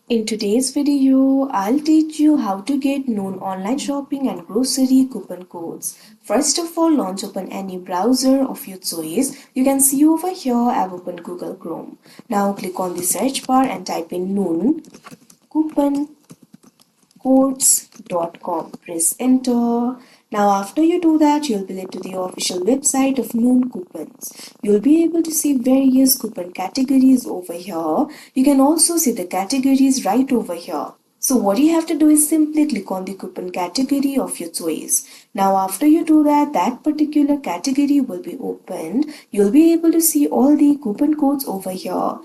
In today's video, I'll teach you how to get known online shopping and grocery coupon codes. First of all, launch open any browser of your choice. You can see over here I've opened Google Chrome. Now click on the search bar and type in known coupon codes.com. Press enter. Now after you do that, you'll be led to the official website of Noon Coupons. You'll be able to see various coupon categories over here. You can also see the categories right over here. So what you have to do is simply click on the coupon category of your choice. Now after you do that, that particular category will be opened. You'll be able to see all the coupon codes over here.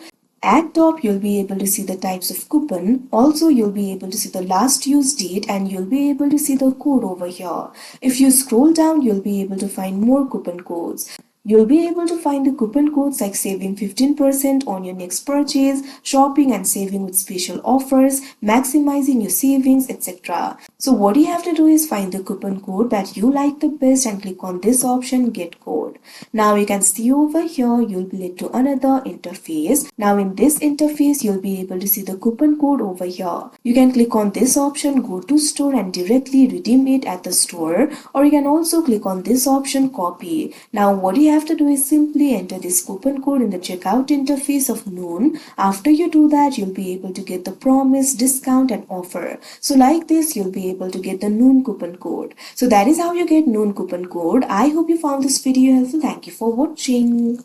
At top, you'll be able to see the types of coupon. Also, you'll be able to see the last use date and you'll be able to see the code over here. If you scroll down, you'll be able to find more coupon codes. You'll be able to find the coupon codes like saving 15% on your next purchase, shopping and saving with special offers, maximizing your savings, etc. So what you have to do is find the coupon code that you like the best and click on this option, get code. Now you can see over here, you'll be led to another interface. Now in this interface, you'll be able to see the coupon code over here. You can click on this option, go to store and directly redeem it at the store, or you can also click on this option, copy. Now what you have to do is simply enter this coupon code in the checkout interface of Noon. After you do that, you'll be able to get the promised discount and offer. So like this, you'll be able to get the Noon coupon code. So that is how you get Noon coupon code. I hope you found this video helpful. Thank you for watching.